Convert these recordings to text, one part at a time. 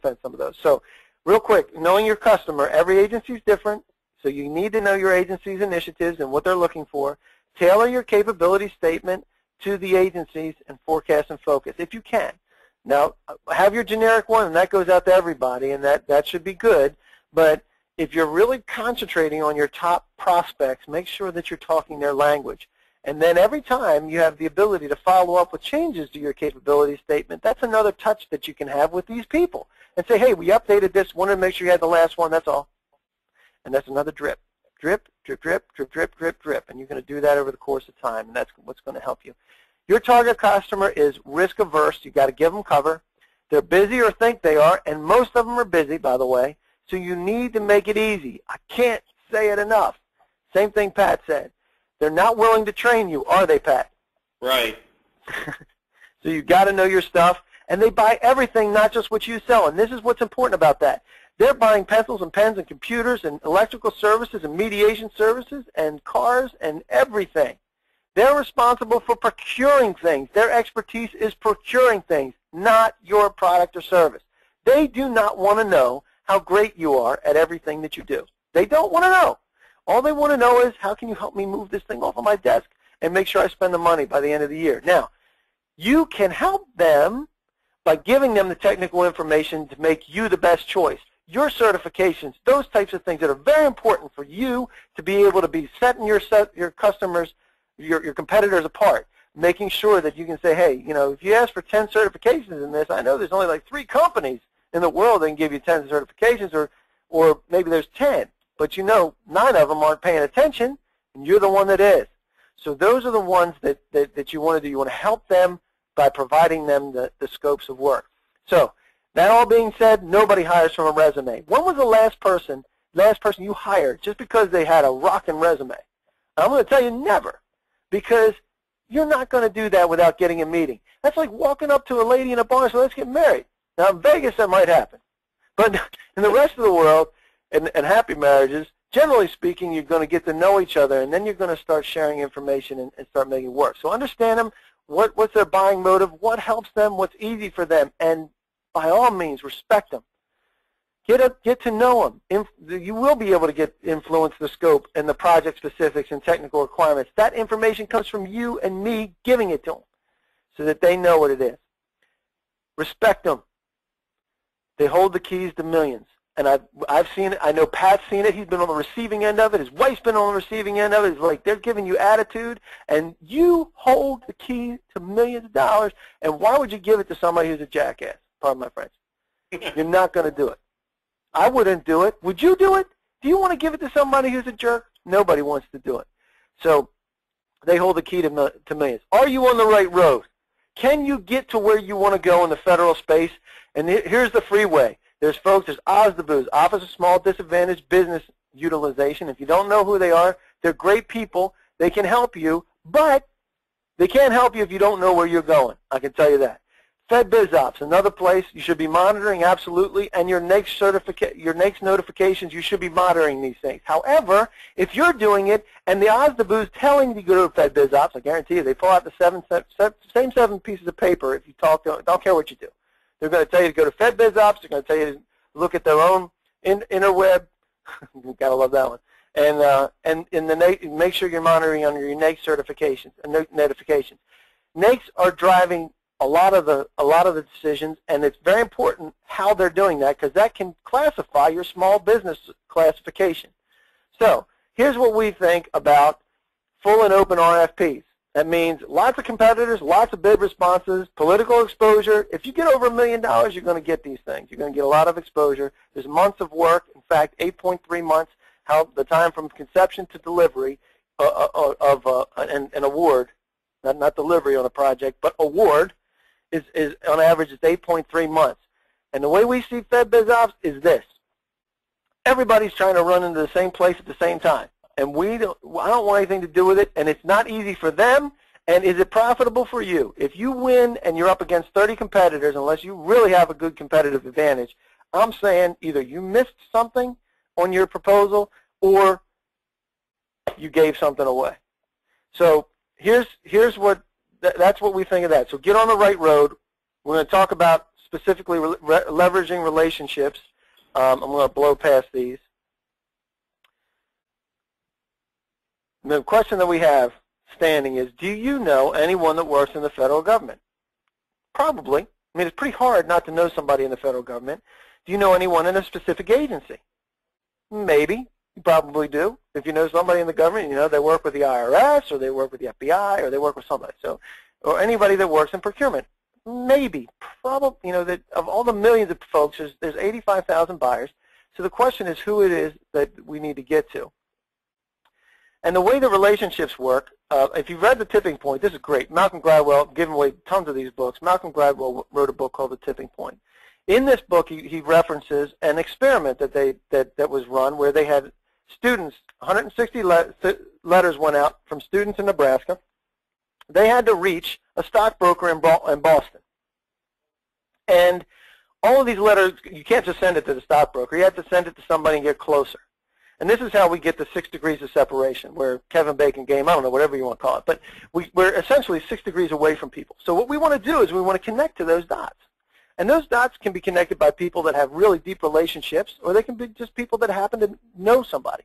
spent some of those. So real quick, knowing your customer, every agency is different, so you need to know your agency's initiatives and what they're looking for. Tailor your capability statement to the agencies and forecast and focus, if you can. Now, have your generic one, and that goes out to everybody, and that should be good. But if you're really concentrating on your top prospects, make sure that you're talking their language. And then every time you have the ability to follow up with changes to your capability statement, that's another touch that you can have with these people. And say, hey, we updated this, wanted to make sure you had the last one, that's all. And that's another drip. Drip, drip, drip, drip, drip, drip, drip. And you're going to do that over the course of time, and that's what's going to help you. Your target customer is risk averse. You've got to give them cover. They're busy or think they are, and most of them are busy, by the way, so you need to make it easy. I can't say it enough. Same thing Pat said. They're not willing to train you, are they, Pat? Right. So you've got to know your stuff, and they buy everything, not just what you sell, and this is what's important about that. They're buying pencils and pens and computers and electrical services and mediation services and cars and everything. They're responsible for procuring things. Their expertise is procuring things, not your product or service. They do not want to know how great you are at everything that you do. They don't want to know. All they want to know is, how can you help me move this thing off of my desk and make sure I spend the money by the end of the year? Now, you can help them by giving them the technical information to make you the best choice. Your certifications, those types of things that are very important for you to be able to be setting your customers, your competitors apart, making sure that you can say, hey, you know, if you ask for 10 certifications in this, I know there's only like 3 companies in the world that can give you 10 certifications, or maybe there's 10, but you know 9 of them aren't paying attention, and you're the one that is. So those are the ones that you want to do. You want to help them by providing them the scopes of work. So that all being said, nobody hires from a resume. When was the last person you hired just because they had a rockin' resume? I'm going to tell you, never. Because you're not going to do that without getting a meeting. That's like walking up to a lady in a bar and saying, let's get married. Now, in Vegas, that might happen. But in the rest of the world, and happy marriages, generally speaking, you're going to get to know each other, and then you're going to start sharing information and start making it work. So understand them, what's their buying motive, what helps them, what's easy for them, and by all means, respect them. Get to know them. You will be able to influence the scope and the project specifics and technical requirements. That information comes from you and me giving it to them so that they know what it is. Respect them. They hold the keys to millions. And I've seen it. I know Pat's seen it. He's been on the receiving end of it. His wife's been on the receiving end of it. It's like they're giving you attitude, and you hold the key to millions of dollars. And why would you give it to somebody who's a jackass? Pardon my French. You're not going to do it. I wouldn't do it. Would you do it? Do you want to give it to somebody who's a jerk? Nobody wants to do it. So they hold the key to millions. Are you on the right road? Can you get to where you want to go in the federal space? And here's the freeway. There's OSDBUs, Office of Small Disadvantaged Business Utilization. If you don't know who they are, they're great people. They can help you, but they can't help you if you don't know where you're going. I can tell you that. FedBizOps, another place you should be monitoring, absolutely, and your next notifications, you should be monitoring these things. However, if you're doing it and the OSDBU's telling you to go to FedBizOps, I guarantee you they pull out the same 7 pieces of paper if you talk to them. Don't care what you do. They're going to tell you to go to FedBizOps. They're going to tell you to look at their own interweb. You've got to love that one. And make sure you're monitoring under your NAICS certifications and notifications. NAICS are driving a lot of the decisions, and it's very important how they're doing that because that can classify your small business classification. So here's what we think about full and open RFPs. That means lots of competitors, lots of bid responses, political exposure. If you get over $1 million, you're going to get these things. You're going to get a lot of exposure. There's months of work. In fact, 8.3 months, the time from conception to delivery of an award, not delivery on a project, but award, is on average it's 8.3 months. And the way we see FedBizOps is this. Everybody's trying to run into the same place at the same time. And I don't want anything to do with it, and it's not easy for them, and is it profitable for you? If you win and you're up against 30 competitors, unless you really have a good competitive advantage, I'm saying either you missed something on your proposal or you gave something away. So that's what we think of that. So get on the right road. We're going to talk about specifically leveraging relationships. I'm going to blow past these. The question that we have standing is, do you know anyone that works in the federal government? Probably. I mean, it's pretty hard not to know somebody in the federal government. Do you know anyone in a specific agency? Maybe. You probably do. If you know somebody in the government, you know they work with the IRS, or they work with the FBI, or they work with somebody. So, or anybody that works in procurement. Maybe. Probably. You know, that of all the millions of folks, there's 85,000 buyers. So the question is who it is that we need to get to. And the way the relationships work, if you've read The Tipping Point, this is great. Malcolm Gladwell, giving away tons of these books. Malcolm Gladwell wrote a book called The Tipping Point. In this book, he references an experiment that was run where they had students, 160 letters went out from students in Nebraska. They had to reach a stockbroker in Boston. And all of these letters, you can't just send it to the stockbroker. You have to send it to somebody and get closer. And this is how we get the 6 degrees of separation, where Kevin Bacon game, I don't know, whatever you want to call it. But we're essentially 6 degrees away from people. So what we want to do is we want to connect to those dots. And those dots can be connected by people that have really deep relationships, or they can be just people that happen to know somebody.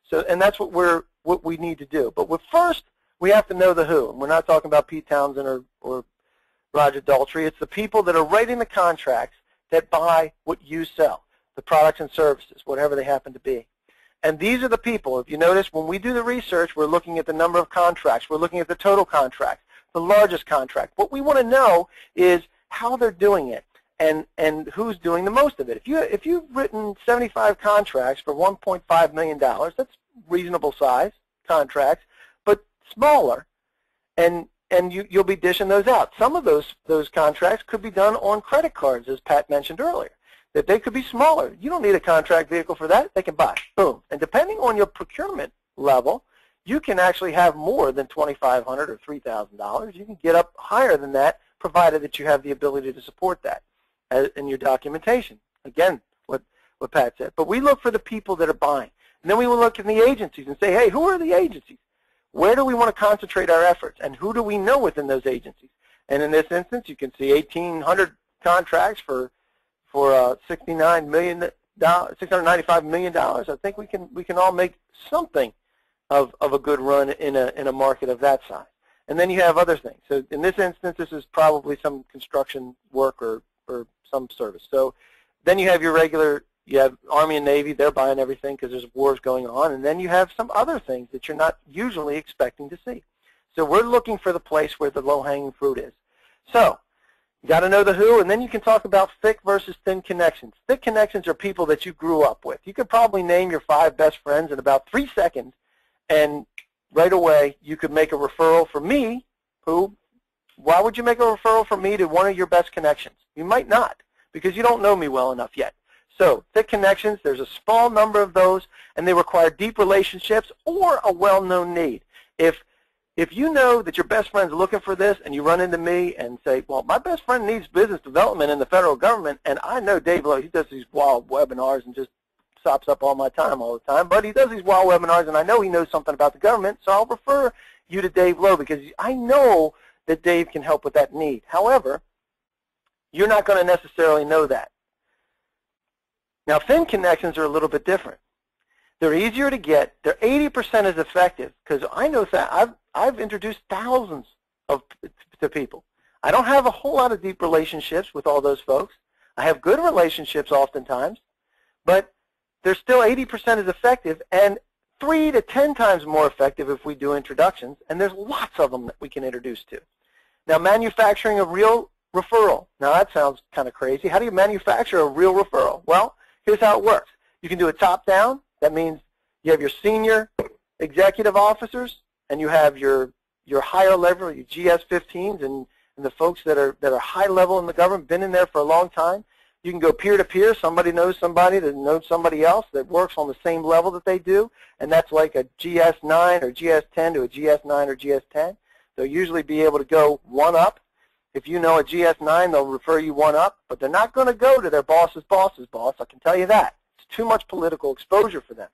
So, and that's what we need to do. But first, we have to know the who. And we're not talking about Pete Townsend or Roger Daltrey. It's the people that are writing the contracts that buy what you sell, the products and services, whatever they happen to be. And these are the people. If you notice, when we do the research, we're looking at the number of contracts. We're looking at the total contract, the largest contract. What we want to know is how they're doing it and who's doing the most of it. If you've written 75 contracts for $1.5 million, that's reasonable size contracts, but smaller, and you'll be dishing those out. Some of those contracts could be done on credit cards, as Pat mentioned earlier. That they could be smaller. You don't need a contract vehicle for that. They can buy. Boom. And depending on your procurement level, you can actually have more than $2,500 or $3,000. You can get up higher than that, provided that you have the ability to support that in your documentation. Again, what Pat said. But we look for the people that are buying. And then we will look at the agencies and say, hey, who are the agencies? Where do we want to concentrate our efforts? And who do we know within those agencies? And in this instance, you can see 1,800 contracts for $695 million. I think we can all make something of a good run in a market of that size. And then you have other things. So in this instance, this is probably some construction work or some service. So then you have you have Army and Navy. They're buying everything because there's wars going on. And then you have some other things that you're not usually expecting to see. So we're looking for the place where the low-hanging fruit is. So you got to know the who, and then you can talk about thick versus thin connections. Thick connections are people that you grew up with. You could probably name your 5 best friends in about 3 seconds, and right away you could make a referral for me. Why would you make a referral for me to one of your best connections? You might not, because you don't know me well enough yet. So thick connections, there's a small number of those, and they require deep relationships or a well-known need. If you know that your best friend's looking for this and you run into me and say, well, my best friend needs business development in the federal government, and I know Dave Lowe, he does these wild webinars and just sops up all my time all the time, but he does these wild webinars and I know he knows something about the government, so I'll refer you to Dave Lowe because I know that Dave can help with that need. However, you're not going to necessarily know that. Now, thin connections are a little bit different. They're easier to get. They're 80% as effective because I know that I've introduced thousands to people. I don't have a whole lot of deep relationships with all those folks. I have good relationships oftentimes, but they're still 80% as effective and 3 to 10 times more effective if we do introductions, and there's lots of them that we can introduce to. Now, manufacturing a real referral. Now, that sounds kind of crazy. How do you manufacture a real referral? Well, here's how it works. You can do it top-down. That means you have your senior executive officers, and you have your higher level, your GS-15s, and the folks that are high level in the government, been in there for a long time. You can go peer-to-peer. Somebody knows somebody that knows somebody else that works on the same level that they do, and that's like a GS-9 or GS-10 to a GS-9 or GS-10. They'll usually be able to go one up. If you know a GS-9, they'll refer you one up, but they're not going to go to their boss's boss's boss. I can tell you that. It's too much political exposure for them.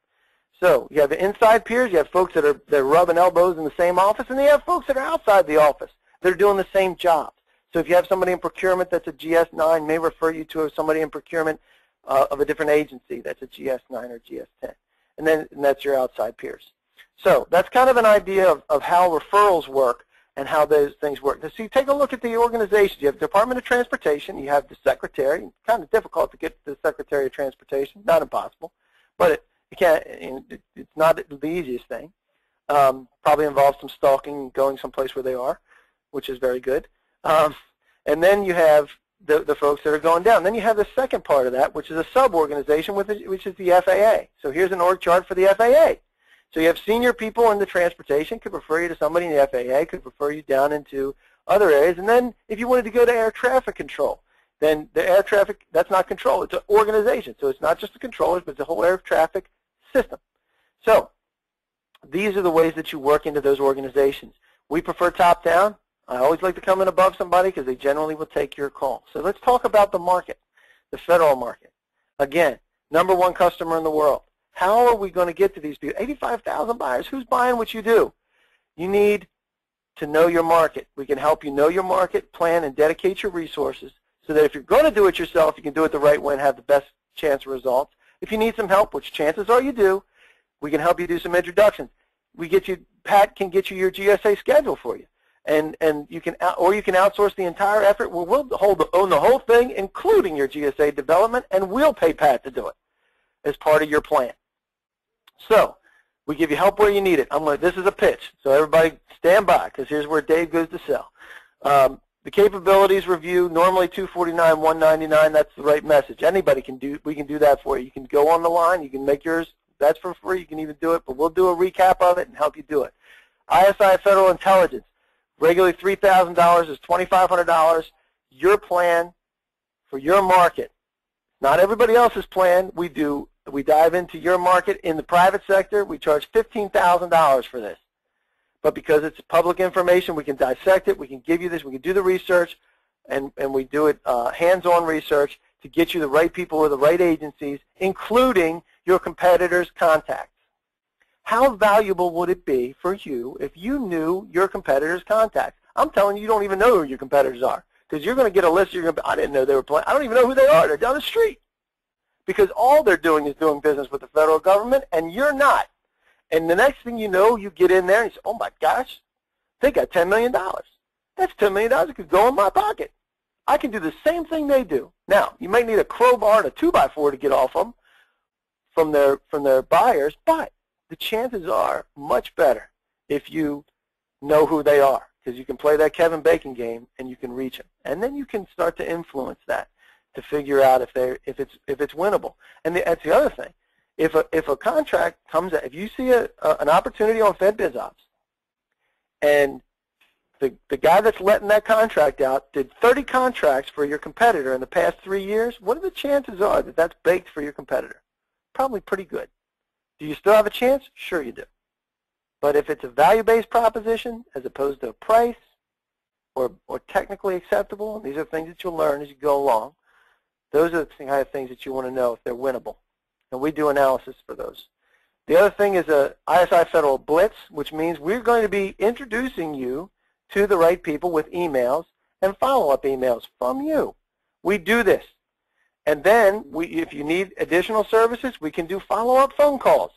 So you have the inside peers. You have folks that are rubbing elbows in the same office, and you have folks that are outside the office. They're doing the same jobs. So if you have somebody in procurement that's a GS9, may refer you to somebody in procurement of a different agency that's a GS9 or GS10. And that's your outside peers. So that's kind of an idea of how referrals work and how those things work. So you take a look at the organization. You have the Department of Transportation. You have the Secretary. It's kind of difficult to get to the Secretary of Transportation. Not impossible, but it's not the easiest thing. Probably involves some stalking and going someplace where they are, which is very good. And then you have the folks that are going down. Then you have the second part of that, which is a sub-organization, which is the FAA. So here's an org chart for the FAA. So you have senior people in the transportation, could refer you to somebody in the FAA, could refer you down into other areas. And then if you wanted to go to air traffic control, then the air traffic, that's not control, it's an organization. So it's not just the controllers, but it's the whole air traffic system. So these are the ways that you work into those organizations. We prefer top-down. I always like to come in above somebody because they generally will take your call. So let's talk about the market, the federal market. Again, #1 customer in the world. How are we going to get to these people? 85,000 buyers. Who's buying what you do? You need to know your market. We can help you know your market, plan, and dedicate your resources so that if you're going to do it yourself, you can do it the right way and have the best chance of results. If you need some help, which chances are you do, we can help you do some introductions. Pat can get you your GSA schedule for you. And you can outsource the entire effort. We'll own the whole thing, including your GSA development, and we'll pay Pat to do it as part of your plan. So we give you help where you need it. This is a pitch, so everybody stand by, because here's where Dave goes to sell. The capabilities review, normally $249, $199. That's the right message. Anybody can do. We can do that for you. You can go on the line. You can make yours. That's for free. You can even do it, but we'll do a recap of it and help you do it. isiFederal Intelligence. Regularly $3,000 is $2,500. Your plan for your market. Not everybody else's plan. We dive into your market in the private sector. We charge $15,000 for this. But because it's public information, we can dissect it. We can give you this. We can do the research, and we do it hands-on research to get you the right people or the right agencies, including your competitors' contacts. How valuable would it be for you if you knew your competitors' contacts? I'm telling you, you don't even know who your competitors are, because you're going to get a list. I didn't know they were playing. I don't even know who they are. They're down the street. Because all they're doing is doing business with the federal government, and you're not. And the next thing you know, you get in there and you say, oh my gosh, they got $10 million. That's $10 million that could go in my pocket. I can do the same thing they do. Now, you might need a crowbar and a 2x4 to get off them from their buyers, but the chances are much better if you know who they are, because you can play that Kevin Bacon game and you can reach them. And then you can start to influence that to figure out if it's winnable. And that's the other thing. If a contract comes out, if you see an opportunity on FedBizOps, and the guy that's letting that contract out did 30 contracts for your competitor in the past 3 years, what are the chances are that that's baked for your competitor? Probably pretty good. Do you still have a chance? Sure you do. But if it's a value-based proposition as opposed to a price or technically acceptable, and these are things that you'll learn as you go along, those are the kind of things that you want to know if they're winnable. And we do analysis for those. The other thing is a isiFederal Blitz, which means we're going to be introducing you to the right people with emails and follow-up emails from you. We do this. And then, if you need additional services, we can do follow-up phone calls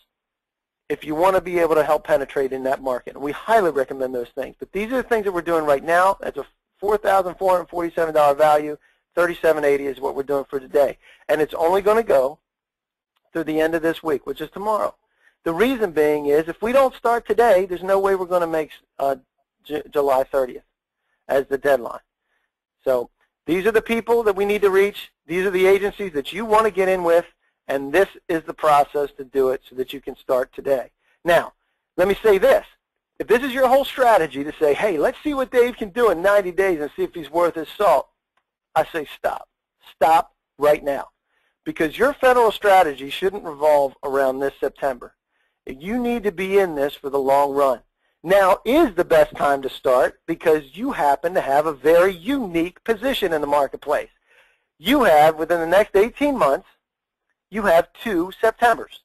if you want to be able to help penetrate in that market. And we highly recommend those things. But these are the things that we're doing right now. That's a $4,447 value. $3,780 is what we're doing for today. And it's only going to go through the end of this week, which is tomorrow. The reason being is if we don't start today, there's no way we're going to make July 30th as the deadline. So these are the people that we need to reach. These are the agencies that you want to get in with, and this is the process to do it so that you can start today. Now, let me say this. If this is your whole strategy to say, hey, let's see what Dave can do in 90 days and see if he's worth his salt, I say stop. Stop right now. Because your federal strategy shouldn't revolve around this September. You need to be in this for the long run. Now is the best time to start because you happen to have a very unique position in the marketplace. You have, within the next 18 months, you have 2 Septembers.